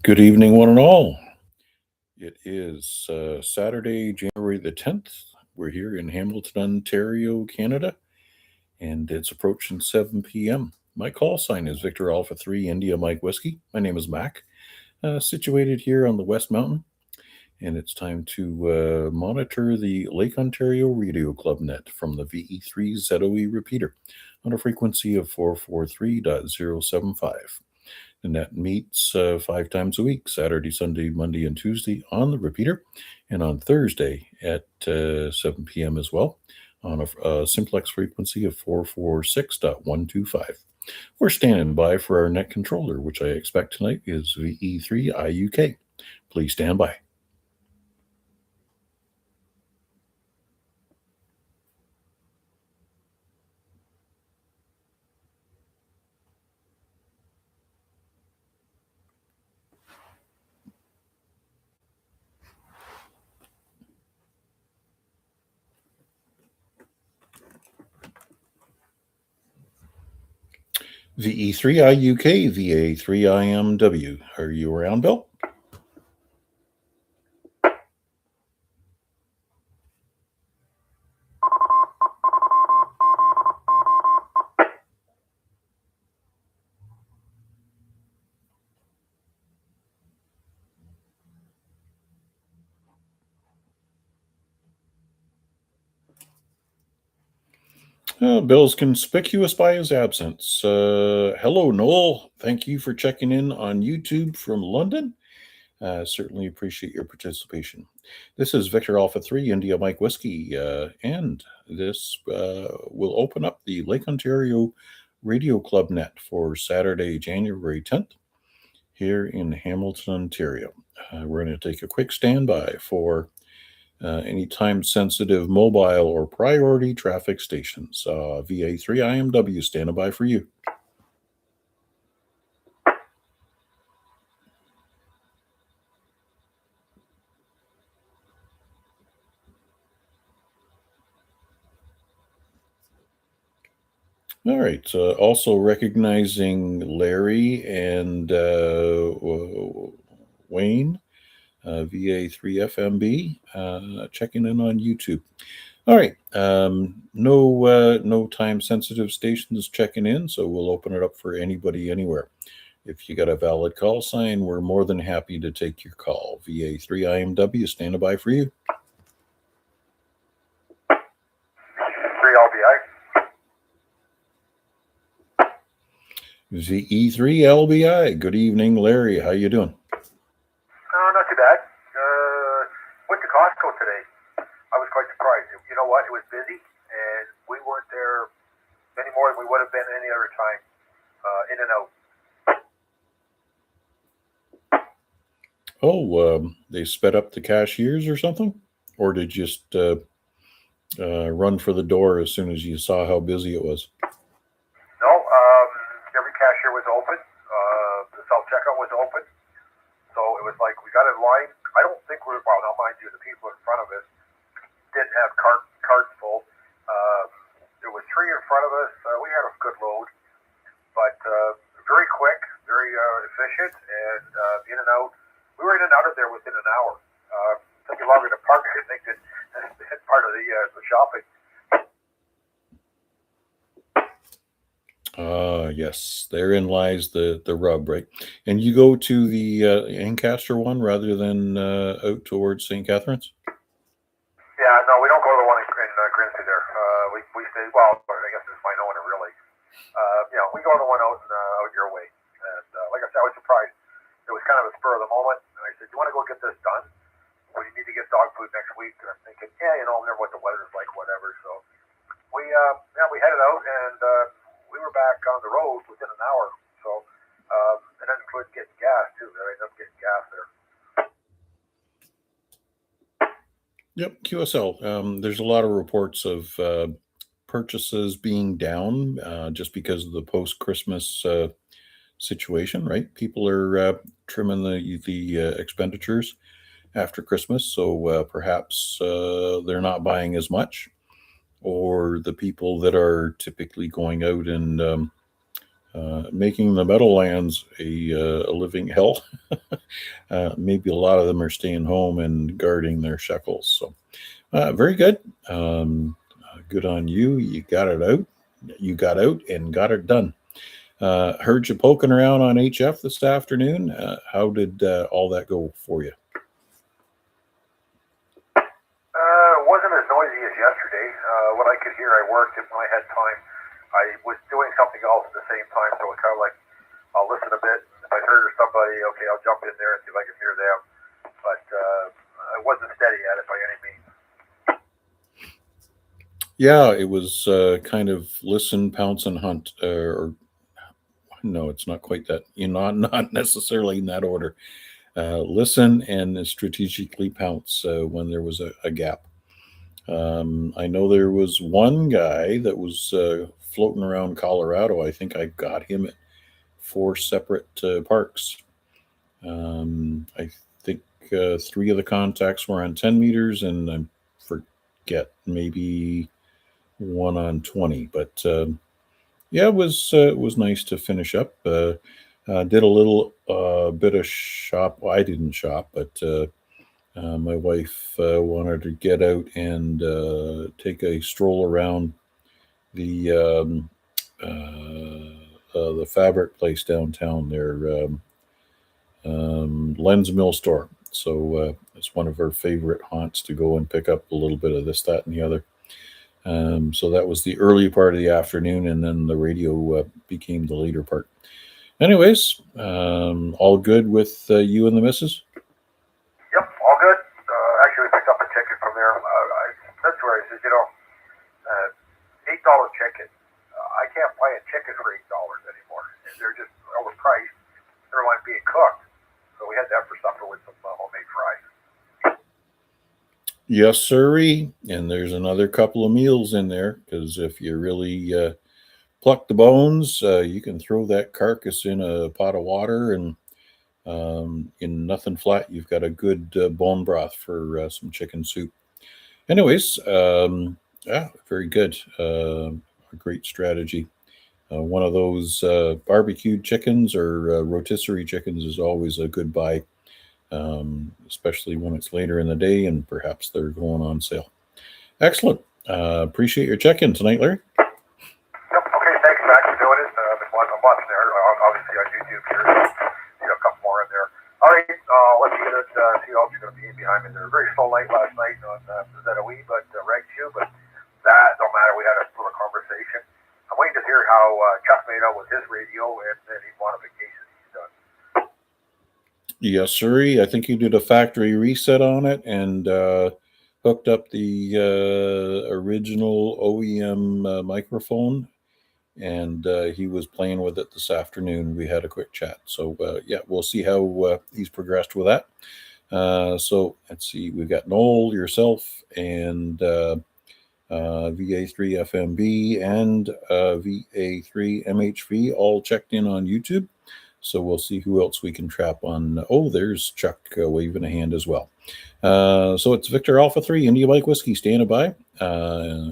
Good evening, one and all. It is Saturday, January the 10th. We're here in Hamilton, Ontario, Canada, and it's approaching 7 p.m. My call sign is Victor Alpha 3 India Mike Whiskey. My name is Mac, situated here on the West Mountain, and it's time to monitor the Lake Ontario Radio Club net from the VE3 ZOE repeater on a frequency of 443.075. The net meets 5 times a week, Saturday, Sunday, Monday, and Tuesday on the repeater, and on Thursday at 7 p.m. as well on a simplex frequency of 446.125. We're standing by for our net controller, which I expect tonight is VE3IUK. Please stand by. VE3IUK, VA3IMW. Are you around, Bill? Bill's conspicuous by his absence. Hello, Noel. Thank you for checking in on YouTube from London. Certainly appreciate your participation. This is Victor Alpha 3 India Mike Whiskey, and this will open up the Lake Ontario Radio Club net for Saturday, January 10th, here in Hamilton, Ontario. We're going to take a quick standby for any time-sensitive mobile or priority traffic stations. VA3IMW standing by for you. All right. Also recognizing Larry and Wayne. VA3FMB, checking in on YouTube. All right, no time-sensitive stations checking in, so we'll open it up for anybody anywhere. If you got a valid call sign, we're more than happy to take your call. VA3IMW, standing by for you. 3LBI. VE3LBI, good evening, Larry. How you doing? Not too bad. Went to Costco today. I was quite surprised. You know what? It was busy, and we weren't there any more than we would have been any other time, in and out. Oh, they sped up the cashiers or something? Or did you just run for the door as soon as you saw how busy it was? No, every cashier was open. The self-checkout was open. So it was like we got in line. I don't think now mind you, the people in front of us didn't have carts full. There was 3 in front of us. We had a good load, but very quick, very efficient, and in and out. We were in and out of there within an hour. Took me longer to park, I think, than part of the shopping. Yes, therein lies the rub, right? And you go to the Ancaster one rather than out towards St. Catharines? Yeah, no, we don't go to the one in Grimsby there. We stay, well, I guess it's my owner, really. We go to the one out your way. And like I said, I was surprised. It was kind of a spur of the moment. And I said, do you want to go get this done? Or do you need to get dog food next week? And I'm thinking, I wonder what the weather's like, whatever. So we headed out, and we were back on the road within an hour. So, and that includes getting gas, too. I ended up getting gas there. Yep, QSL. There's a lot of reports of purchases being down just because of the post-Christmas situation, right? People are trimming the expenditures after Christmas, so perhaps they're not buying as much, or the people that are typically going out and making the Meadowlands a living hell. Maybe a lot of them are staying home and guarding their shekels. So very good. Good on you. You got it out. You got out and got it done. Heard you poking around on HF this afternoon. How did all that go for you? It wasn't as noisy as yesterday. What I could hear, I worked, and when I had time, I was doing something else at the same time, so it kind of like, I'll listen a bit. If I heard somebody, okay, I'll jump in there and see if I can hear them. But I wasn't steady at it by any means. Yeah, it was kind of listen, pounce, and hunt. Or no, it's not quite that. Not necessarily in that order. Listen and strategically pounce when there was a gap. I know there was one guy that was floating around Colorado. I think I got him at 4 separate parks. I think 3 of the contacts were on 10 meters, and I forget, maybe 1 on 20. But yeah, it was nice to finish up. Did a little bit of shop. Well, I didn't shop, but my wife wanted to get out and take a stroll around the the fabric place downtown there, Len's Mill Store. So it's one of her favorite haunts to go and pick up a little bit of this, that, and the other. So that was the early part of the afternoon, and then the radio became the later part. Anyways, all good with you and the missus? Yep, all good. Actually, picked up a ticket from there. I said to her, I said, $8 chicken. I can't buy a chicken for $8 anymore. They're just overpriced. They're like being cooked. So we had that for supper with some homemade fries. Yes, sirree. And there's another couple of meals in there, because if you really pluck the bones, you can throw that carcass in a pot of water, and in nothing flat, you've got a good bone broth for some chicken soup. Anyways, yeah, very good. A great strategy. One of those barbecued chickens or rotisserie chickens is always a good buy, especially when it's later in the day and perhaps they're going on sale. Excellent. Appreciate your check-in tonight, Larry. Yep, okay, thanks, Max, for doing it. I'm watching there, obviously on YouTube here. See a couple more in there. All right, let's get it, see how you're going to be behind me there. Very slow night last night on ZOE, but ranked you, but that don't matter. We had a little conversation. I'm waiting to hear how Chuck made out with his radio and any modifications he's done. Yes, sirree. I think you did a factory reset on it and hooked up the original OEM microphone, and he was playing with it this afternoon. We had a quick chat. So, yeah, we'll see how he's progressed with that. So, let's see. We've got Noel, yourself, and VA3FMB and VA3MHV all checked in on YouTube. So we'll see who else we can trap on. Oh, there's Chuck waving a hand as well. So it's Victor Alpha 3, India Mike Whiskey, standing by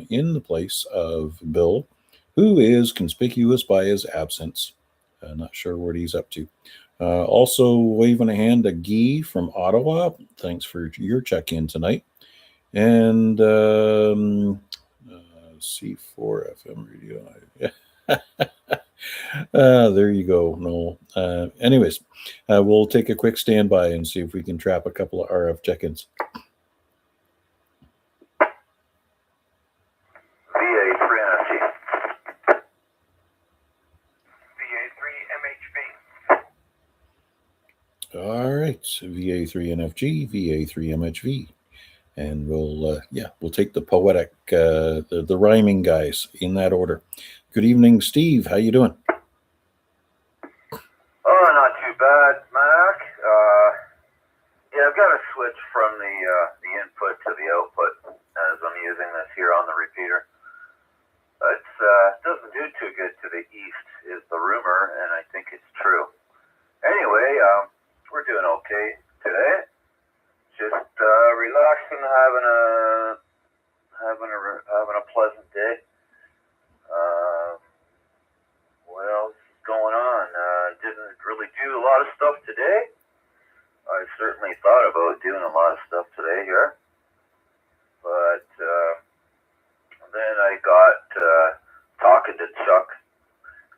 in the place of Bill, who is conspicuous by his absence. Not sure what he's up to. Also waving a hand to Guy from Ottawa. Thanks for your check-in tonight. And C4 FM radio. There you go, Noel. Anyways, we'll take a quick standby and see if we can trap a couple of RF check-ins. VA3MHV. VA3MHV. All right, VA3NFG, VA3MHV. And we'll take the poetic, the rhyming guys in that order. Good evening, Steve. How you doing? Oh, not too bad, Mac. Yeah, I've got to switch from the input to the output as I'm using this here on the repeater. It doesn't do too good to the east, is the rumor, and I think it's true. Anyway, we're doing okay today. Just relaxing, having a pleasant day. What else is going really do a lot of stuff today. I certainly thought about doing a lot of stuff today here, but then I got talking to Chuck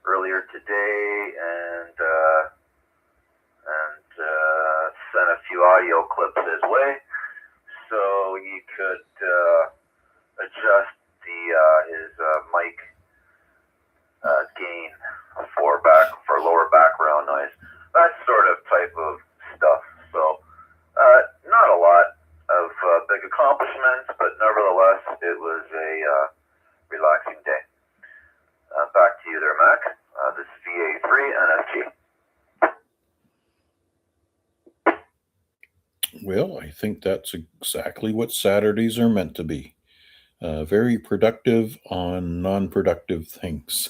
earlier today and sent a few audio clips his way so he could adjust his mic gain for lower background noise. That sort of type of stuff. So not a lot of big accomplishments, but nevertheless, it was a relaxing day. Back to you there, Mac. This is VA3NFG. Well, I think that's exactly what Saturdays are meant to be. Very productive on non-productive things.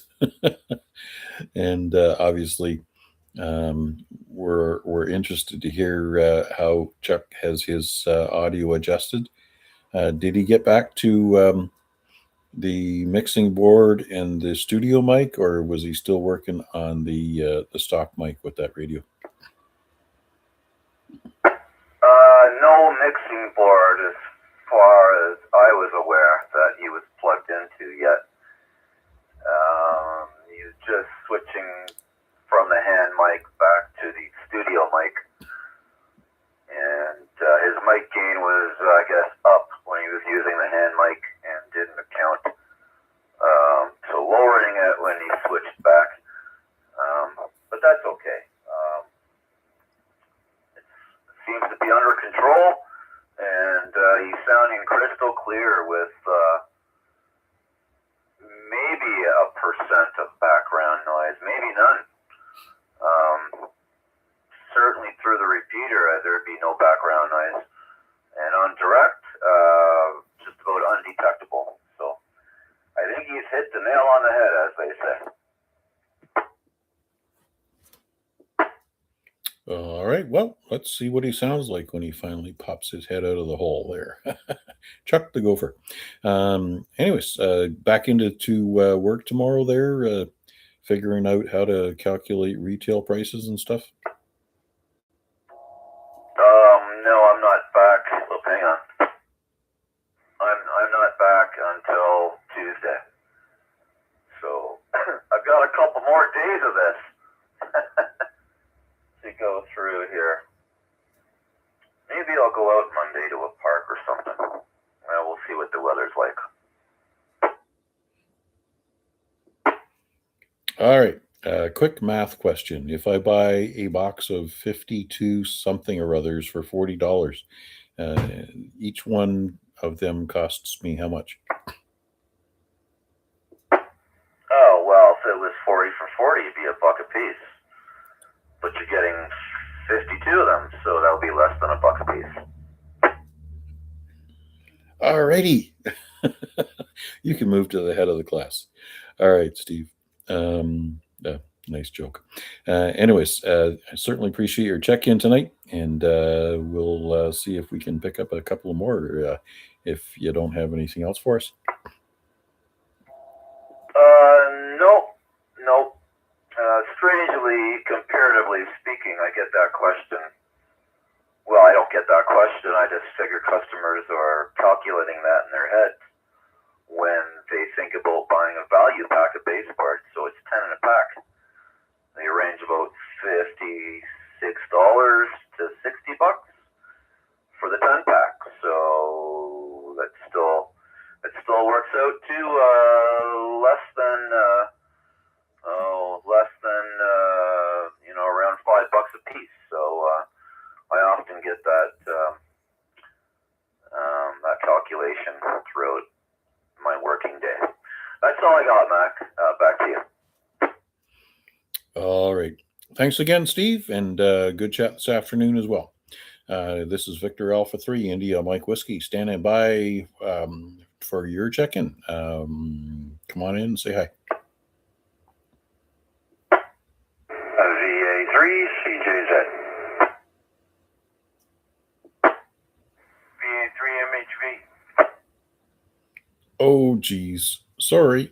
And obviously, we're interested to hear how Chuck has his audio adjusted. Did he get back to the mixing board and the studio mic, or was he still working on the stock mic with that radio? No mixing board as far as I was aware that he was plugged into yet. He was just switching from the hand mic back to the studio mic. And his mic gain was, I guess, up when he was using the hand mic and didn't account to lowering it when he switched back. But that's okay. It seems to be under control, and he's sounding crystal clear with maybe a percent of background noise, maybe none. Certainly through the repeater, there'd be no background noise, and on direct, just about undetectable. So I think he's hit the nail on the head, as they say. All right, well, let's see what he sounds like when he finally pops his head out of the hole there. Chuck the gopher. Anyways, back into work tomorrow there, figuring out how to calculate retail prices and stuff. No, I'm not back. Oh, hang on. I'm not back until Tuesday. So I've got a couple more days of this to go through here. Maybe I'll go out Monday to a park or something. Well, we'll see what the weather's like. All right. Quick math question. If I buy a box of 52 something or others for $40, each one of them costs me how much? Oh, well, if it was 40 for 40, it'd be $1 a piece. But you're getting 52 of them, so that'll be less than $1 a piece. All righty. You can move to the head of the class. All right, Steve. Nice joke. Anyways, I certainly appreciate your check-in tonight, and we'll see if we can pick up a couple more if you don't have anything else for us. Nope. Strangely, comparatively speaking, I get that question. Well, I don't get that question. I just figure customers are calculating that in their heads when they think about buying a value pack of baseboards. So it's 10 in a pack. They range about $56 to $60 for the 10 pack. So that still works out to less than around $5 a piece. So I often get that that calculation throughout my working day. That's all I got, Mac. Back to you. All right. Thanks again, Steve, and good chat this afternoon as well. This is Victor Alpha 3, India Mike Whiskey, standing by for your check-in. Come on in and say hi. VA3 CJZ. VA3MHV. Oh, geez. Sorry.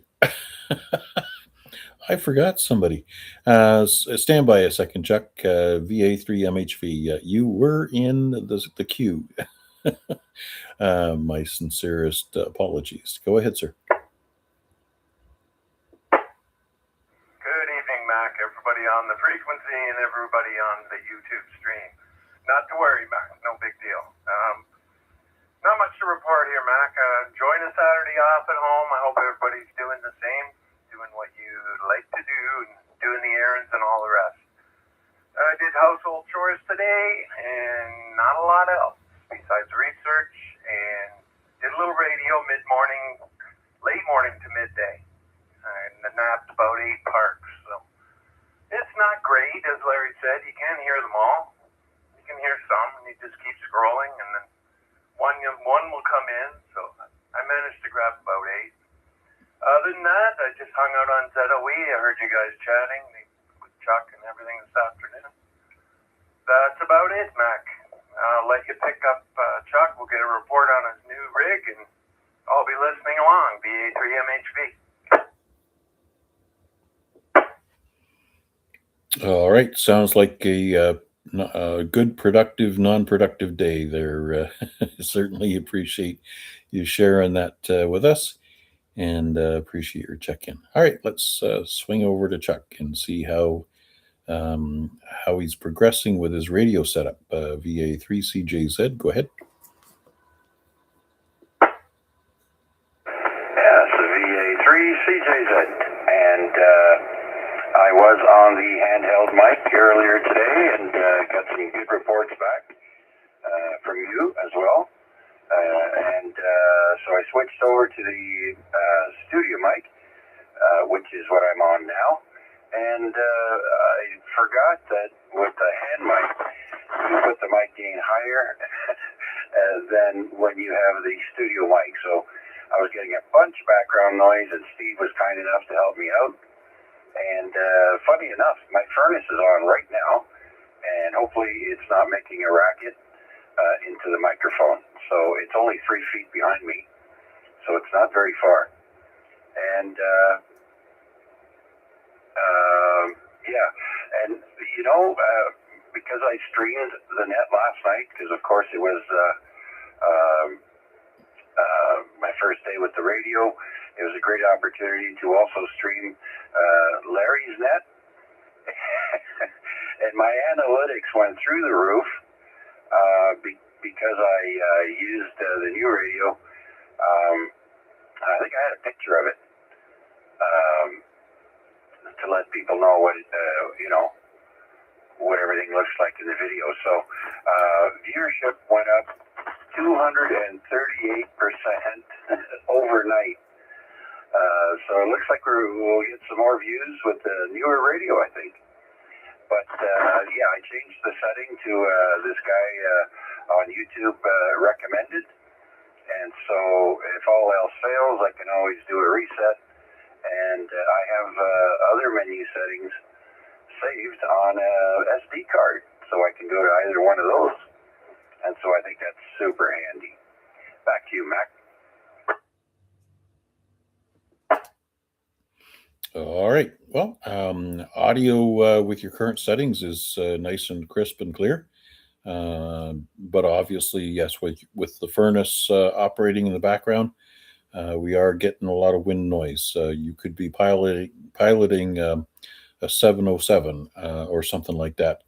I forgot somebody. Stand by a second, Chuck. VA3MHV. You were in the queue. My sincerest apologies. Go ahead, sir. Good evening, Mac. Everybody on the frequency and everybody on the YouTube stream. Not to worry, Mac. No big deal. Not much to report here, Mac. Enjoying a Saturday off at home. I hope everybody's doing the same, doing what you like to do, and doing the errands and all the rest. I did household chores today, and not a lot else besides research, and did a little radio mid-morning, late morning to midday, and napped about 8 parks. So it's not great, as Larry said. You can't hear them all. You can hear some, and you just keep scrolling, and then one will come in. So I managed to grab about 8. Other than that, I just hung out on ZOE. I heard you guys chatting with Chuck and everything this afternoon. That's about it, Mac. I'll let you pick up Chuck. We'll get a report on his new rig, and I'll be listening along. VA3MHV. All right. Sounds like a good, productive, non-productive day there. Certainly appreciate you sharing that with us, and appreciate your check-in. All right, let's swing over to Chuck and see how he's progressing with his radio setup. VA3CJZ, go ahead. Yes, VA3CJZ, and I was on the handheld mic earlier today and got some good reports back from you as well. So I switched over to the studio mic, which is what I'm on now. And I forgot that with the hand mic, you put the mic gain higher than when you have the studio mic. So I was getting a bunch of background noise, and Steve was kind enough to help me out. And funny enough, my furnace is on right now, and hopefully it's not making a racket into the microphone. So it's only 3 feet behind me, so it's not very far. And yeah, and you know, because I streamed the net last night, because of course it was my first day with the radio, it was a great opportunity to also stream Larry's net. And my analytics went through the roof because I used the new radio. I think I had a picture of it to let people know what you know, what everything looks like in the video. So viewership went up 238% overnight. So it looks like we'll get some more views with the newer radio, I think. But yeah, I changed the setting to this guy on YouTube recommended. And so if all else fails, I can always do a reset. And I have other menu settings saved on a SD card, so I can go to either one of those. And so I think that's super handy. Back to you, Mac. All right. Well, audio with your current settings is nice and crisp and clear. But obviously, yes, with the furnace operating in the background, we are getting a lot of wind noise. You could be piloting a 707 or something like that.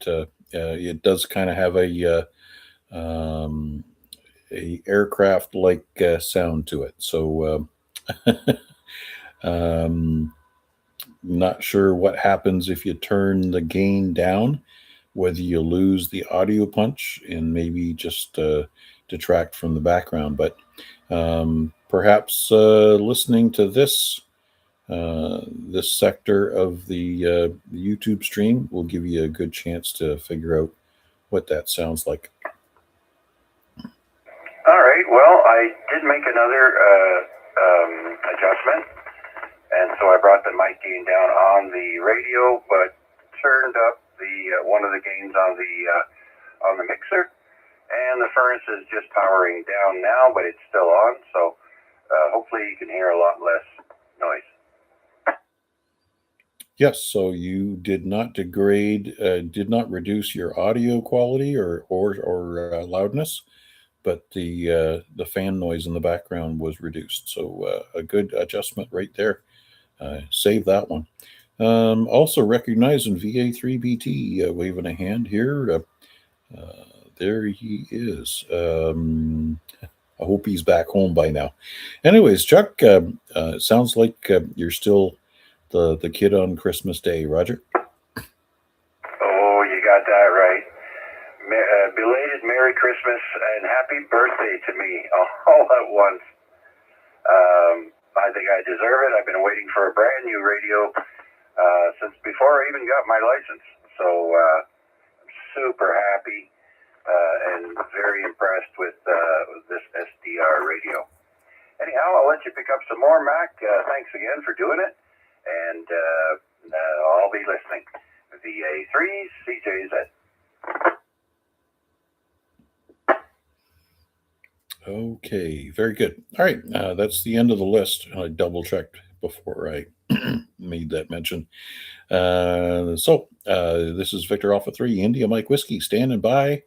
It does kind of have a aircraft-like sound to it. So not sure what happens if you turn the gain down, whether you lose the audio punch and maybe just detract from the background. But perhaps listening to this sector of the YouTube stream will give you a good chance to figure out what that sounds like. All right. Well, I did make another adjustment, and so I brought the mic gain down on the radio, but turned up the one of the gains on the mixer, and the furnace is just powering down now, but it's still on. So hopefully you can hear a lot less noise. Yes, so you did not degrade, did not reduce your audio quality or loudness, but the fan noise in the background was reduced. So a good adjustment right there. Save that one. Also recognizing VA3BT waving a hand here. There he is. I hope he's back home by now. Anyways, Chuck, sounds like you're still the kid on Christmas Day, Roger. Oh, you got that right. Belated Merry Christmas and happy birthday to me all at once. I think I deserve it. I've been waiting for a brand new radio since before I even got my license. So I'm super happy and very impressed with this SDR radio. Anyhow, I'll let you pick up some more, Mac. Thanks again for doing it. And I'll be listening. VA3 CJZ. Okay, very good. All right, that's the end of the list. I double checked before I made that mention. This is Victor Alpha 3, India Mike Whiskey, standing by.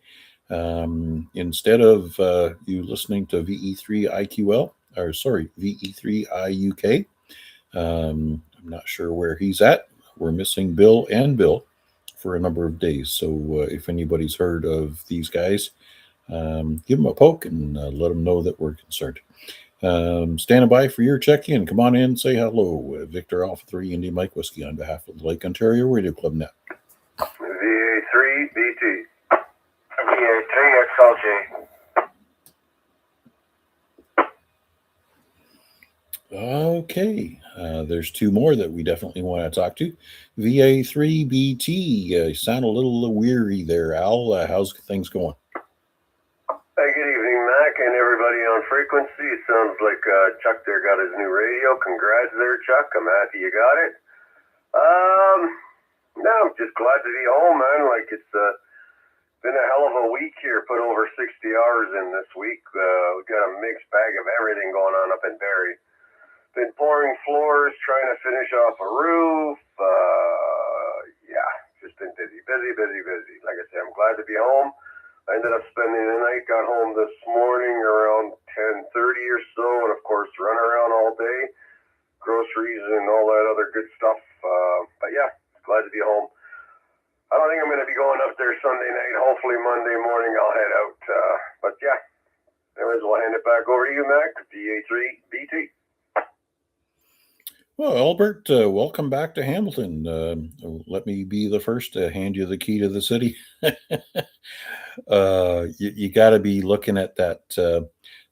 Instead of you listening to VE3IQL, or sorry, VE3IUK, I'm not sure where he's at. We're missing Bill and Bill for a number of days. So if anybody's heard of these guys, give them a poke and let them know that we're concerned. Standing by for your check-in. Come on in, say hello. Victor Alpha 3, Indy Mike Whiskey on behalf of the Lake Ontario Radio Club Net. VA3BT. VA3XLJ. Okay, there's two more that we definitely want to talk to. VA3BT, sound a little weary there, Al. How's things going? Hey, good evening, Mac, and everybody on frequency. It sounds like Chuck there got his new radio. Congrats there, Chuck. I'm happy you got it. No, I'm just glad to be home, man. Like, it's been a hell of a week here. Put over 60 hours in this week. We got a mixed bag of everything going on up in Barrie. Been pouring floors, trying to finish off a roof. Yeah, just been busy. Like I said, I'm glad to be home. I ended up spending the night, got home this morning around 10:30 or so, and of course, run around all day, groceries and all that other good stuff. But yeah, glad to be home. I don't think I'm going to be going up there Sunday night. Hopefully Monday morning I'll head out. But yeah, anyways, I'll hand it back over to you, Mac, VA3BT. Well, Albert, welcome back to Hamilton. Let me be the first to hand you the key to the city. You got to be looking at that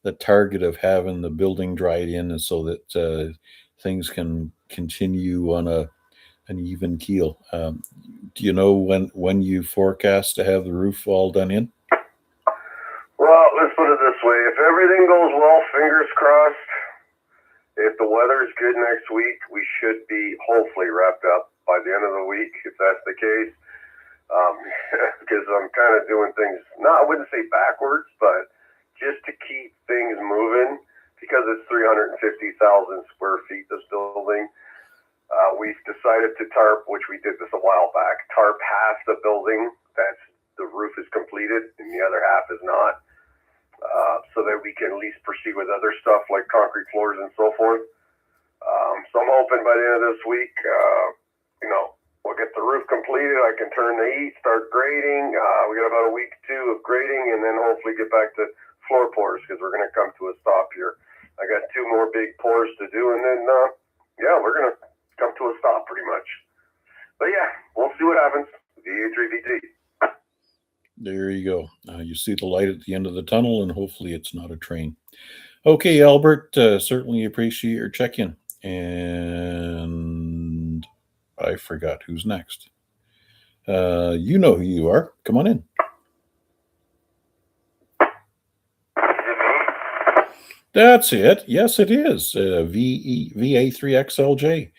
the target of having the building dried in, and so that things can continue on an even keel. Do you know when you forecast to have the roof all done in? Well, let's put it this way: if everything goes well, fingers crossed. If the weather's good next week, we should be hopefully wrapped up by the end of the week, if that's the case. Because I'm kind of doing things, I wouldn't say backwards, but just to keep things moving, because it's 350,000 square feet, this building. We've decided to tarp, which we did this a while back, tarp half the building. That's the roof is completed, and the other half is not. So that we can at least proceed with other stuff like concrete floors and so forth. So I'm hoping by the end of this week, we'll get the roof completed. I can turn the heat, start grading. We got about a week or two of grading, and then hopefully get back to floor pours because we're going to come to a stop here. I got 2 more big pours to do, and then we're going to come to a stop pretty much. But yeah, we'll see what happens. VA3BT. There you go. You see the light at the end of the tunnel, and hopefully it's not a train. Okay, Albert, certainly appreciate your check-in. And I forgot who's next. You know who you are. Come on in. Is it me? That's it. Yes, it is. VA3XLJ.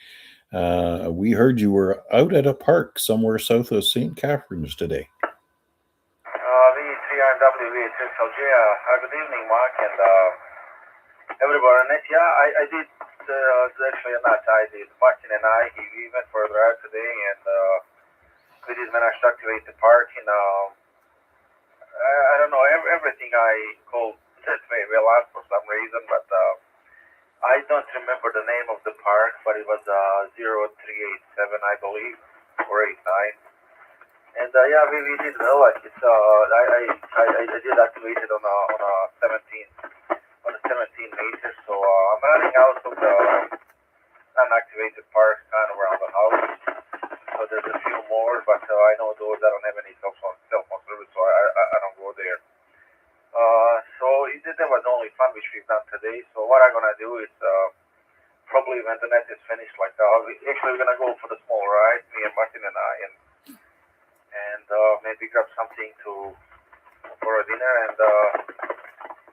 We heard you were out at a park somewhere south of St. Catharines today. VA3IMW, VA3XLJ. Good evening, Mark, and everybody on it. Yeah, I did it's actually not. I did. Martin and I, we went for a drive today, and we did manage to activate the park. And I don't know, everything I called set me well out for some reason, but I don't remember the name of the park, but it was 0387, I believe, or 89. And yeah, we did well. Like it's I did activate it on a 17 meters. So I'm running out of the unactivated parks kind of around the house. So there's a few more, but I know those I don't have any cell phone service, so I don't go there. So that was the only fun which we've done today. So what I'm gonna do is probably when the net is finished, like we're gonna go for the small ride, me and Martin and I, and maybe grab something for a dinner, and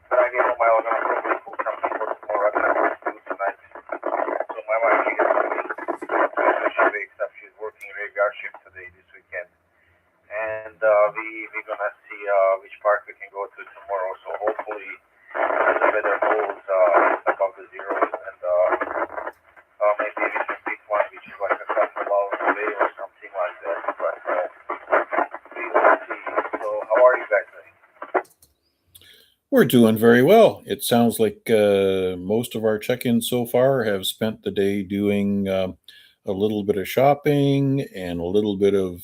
when I get home, I'm gonna probably cook something for tomorrow. I'm gonna do tonight. So my wife, she gets something. She wakes up. She's working regular shift today this weekend, and we're gonna see which park we can go to tomorrow. So hopefully the weather holds above the zeros, and maybe we can pick one which is like a couple of hours away or something like that. But we will see. So how are you guys doing? We're doing very well. It sounds like most of our check-ins so far have spent the day doing a little bit of shopping and a little bit of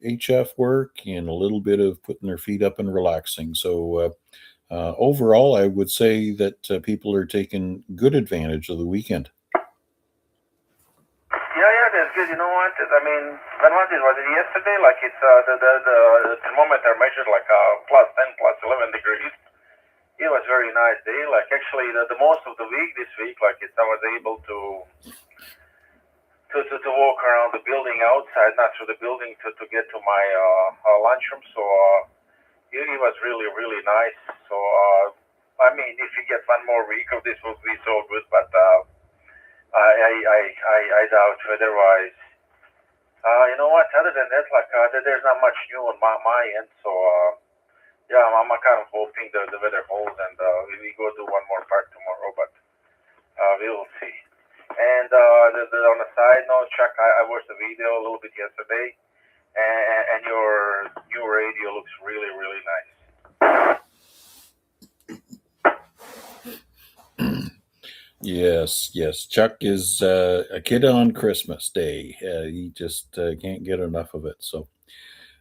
HF work and a little bit of putting their feet up and relaxing. So overall, I would say that people are taking good advantage of the weekend. Yeah, that's good. You know what? I mean, when was it yesterday? Like it's the thermometer measured like plus 10, plus 11 degrees. It was very nice day. Like actually, the most of the week this week, like I was able to walk around the building outside, not through the building, to get to my lunchroom. So it was really nice. So I mean, if you get one more week of this, would be so good. But I doubt weather-wise. You know what? Other than that, like there's not much new on my end. So yeah, I'm kind of hoping the weather holds, and we go do one more park tomorrow. But we will see. And on the side note, Chuck, I watched the video a little bit yesterday, and your new radio looks really nice. Yes. Chuck is a kid on Christmas Day. He just can't get enough of it. So,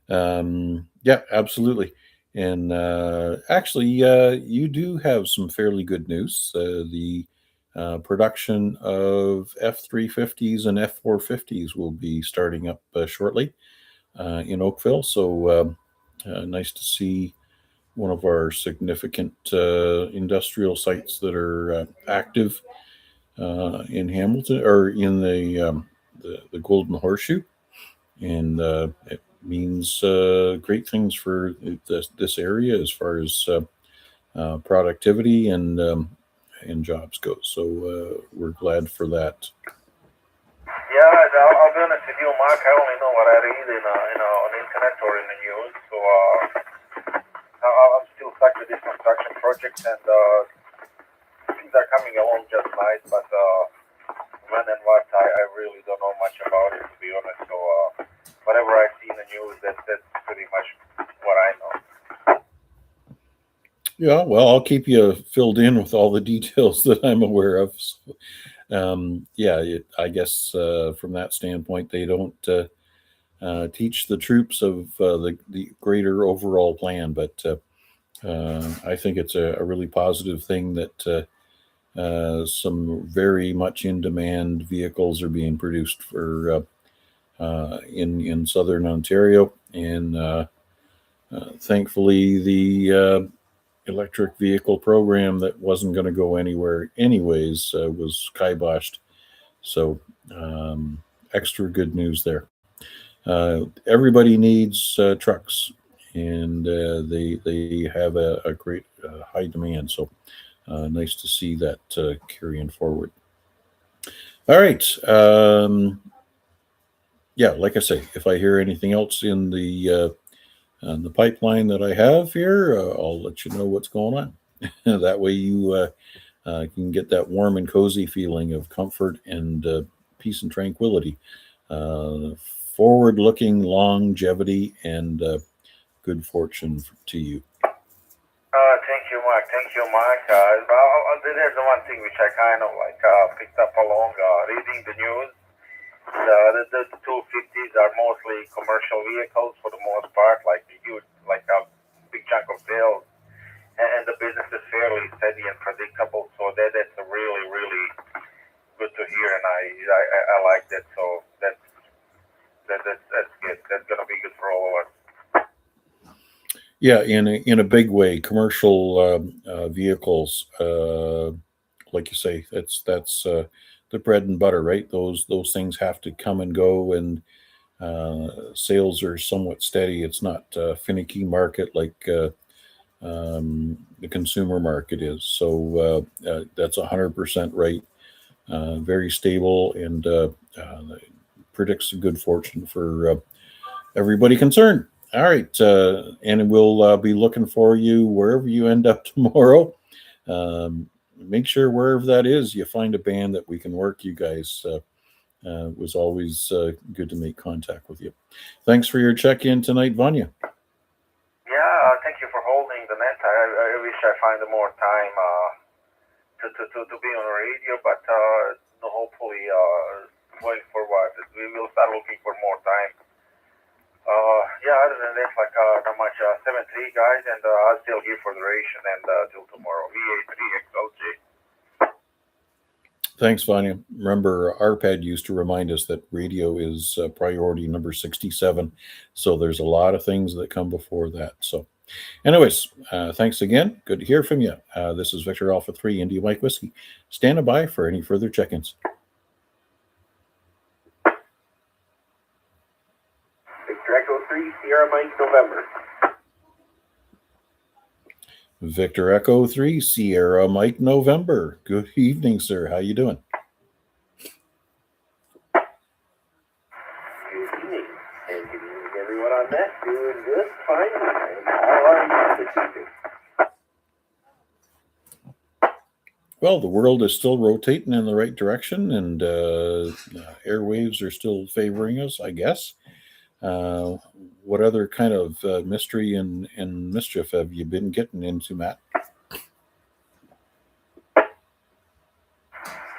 yeah, absolutely. And actually, you do have some fairly good news. The production of F-350s and F-450s will be starting up shortly in Oakville. So nice to see one of our significant industrial sites that are active in Hamilton, or in the Golden Horseshoe, and it means great things for this area as far as productivity and jobs go. So we're glad for that. Yeah, I'll be honest with you, Mark. I only know what I read on the internet or in the news. So I'm still stuck with this construction project, and things are coming along just nice. But when and what, I really don't know much about it, to be honest. So whatever I see in the news, that's pretty much what I know. Yeah, well, I'll keep you filled in with all the details that I'm aware of. So, I guess from that standpoint, they don't teach the troops of the greater overall plan, but I think it's a really positive thing that some very much in demand vehicles are being produced for in southern Ontario, and thankfully the electric vehicle program that wasn't going to go anywhere anyways was kiboshed. So extra good news there. Everybody needs trucks, and they have a great high demand. So nice to see that carrying forward. All right. Yeah, like I say, if I hear anything else in the pipeline that I have here, I'll let you know what's going on. That way you You can get that warm and cozy feeling of comfort and peace and tranquility. Forward-looking longevity and good fortune to you. Thank you, Mike. Thank you, Mike. There's one thing which I kind of picked up along reading the news. The 250s are mostly commercial vehicles for the most part, like a big chunk of sales, and the business is fairly steady and predictable. So that's really, really good to hear, and I like that. So that's good. That's gonna be good for all of us. Yeah, in a big way, commercial vehicles, like you say, that's the bread and butter, right? Those things have to come and go, and sales are somewhat steady. It's not a finicky market like the consumer market is. So that's 100% right. Very stable and predicts a good fortune for everybody concerned. All right, and we'll be looking for you wherever you end up tomorrow. Make sure wherever that is, you find a band that we can work. You guys was always good to make contact with you. Thanks for your check-in tonight, Vanya. Yeah, thank you for holding the net. I wish I find more time to be on the radio, but hopefully going forward, we will start looking for more time. Other than that, not much. 7-3 guys, and I'll still here for the duration and till tomorrow. VA3IMW. Thanks, Vanya. Remember, Arpad used to remind us that radio is priority number 67. So there's a lot of things that come before that. So, anyways, thanks again. Good to hear from you. This is Victor Alpha 3 India Mike Whiskey. Stand by for any further check-ins. Victor Echo 3, Sierra Mike, November. Victor Echo 3, Sierra Mike, November. Good evening, sir. How you doing? Good evening. And good evening, everyone on that. Doing good, fine. And how are you this evening? Well, the world is still rotating in the right direction, and airwaves are still favoring us, I guess. What other kind of mystery and mischief have you been getting into, Matt?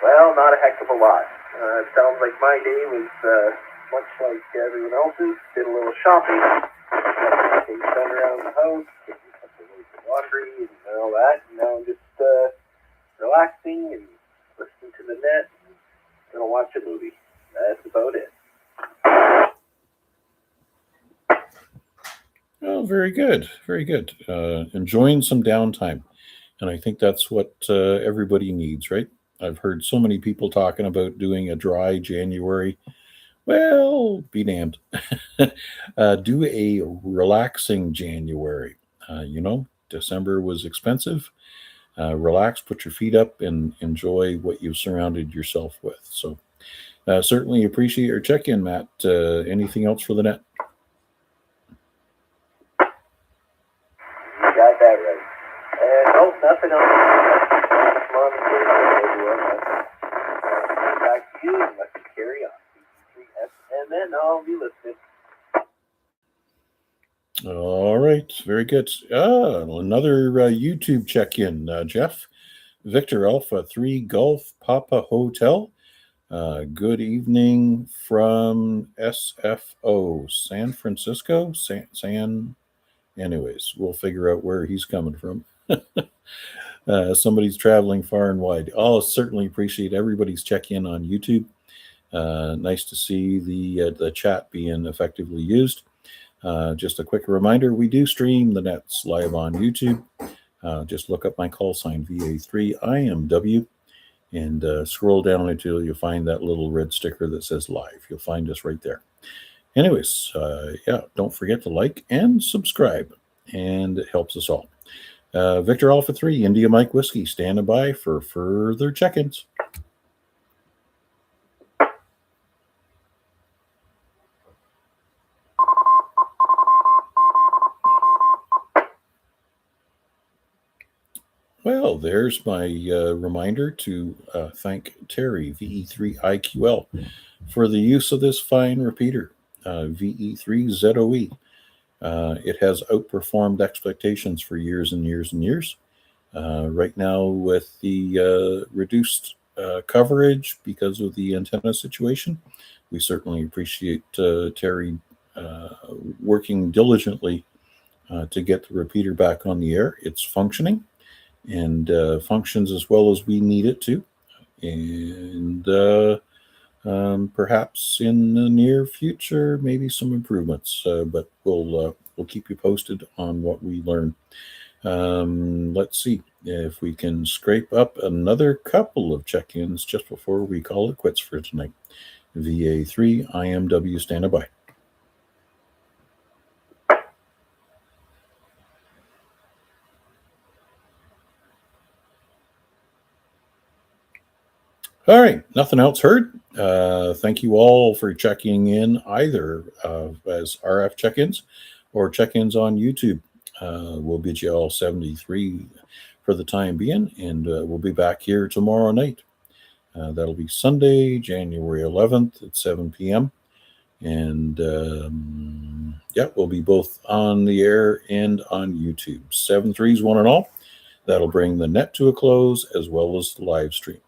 Well, not a heck of a lot. It sounds like my day was much like everyone else's. Did a little shopping, got things done around the house, getting a couple loads of laundry and all that. And now I'm just relaxing and listening to the net and gonna watch a movie. That's about it. Oh, very good. Very good. Enjoying some downtime. And I think that's what everybody needs, right? I've heard so many people talking about doing a dry January. Well, be damned. Do a relaxing January. December was expensive. Relax, put your feet up, and enjoy what you've surrounded yourself with. So certainly appreciate your check-in, Matt. Anything else for the net? You got that right. And no, nothing else. Mom and Dad, everyone. Back to you and let's carry on. And then I'll be listening. All right, very good. Another YouTube check-in, Jeff. Victor Alpha 3 Golf Papa Hotel. Good evening from SFO, San Francisco. Anyways, we'll figure out where he's coming from. Somebody's traveling far and wide. I'll certainly appreciate everybody's check-in on YouTube. Nice to see the chat being effectively used. Just a quick reminder, we do stream the nets live on YouTube. Just look up my call sign, VA3IMW, and scroll down until you find that little red sticker that says live. You'll find us right there. Anyways, don't forget to like and subscribe, and it helps us all. Victor Alpha 3, India Mike Whiskey, standing by for further check-ins. Well, there's my reminder to thank Terry, VE3IQL, for the use of this fine repeater, VE3ZOE. It has outperformed expectations for years and years and years. Right now, with the reduced coverage because of the antenna situation, we certainly appreciate Terry working diligently to get the repeater back on the air. It's functioning and functions as well as we need it to. And perhaps in the near future, maybe some improvements, but we'll keep you posted on what we learn. Let's see if we can scrape up another couple of check-ins just before we call it quits for tonight. VA3IMW standing by. All right, nothing else heard. Thank you all for checking in either as RF check-ins or check-ins on YouTube. We'll bid you all 73 for the time being, and we'll be back here tomorrow night. That'll be Sunday, January 11th at 7 p.m. And yeah, we'll be both on the air and on YouTube. 7 3s, one and all. That'll bring the net to a close as well as the live stream.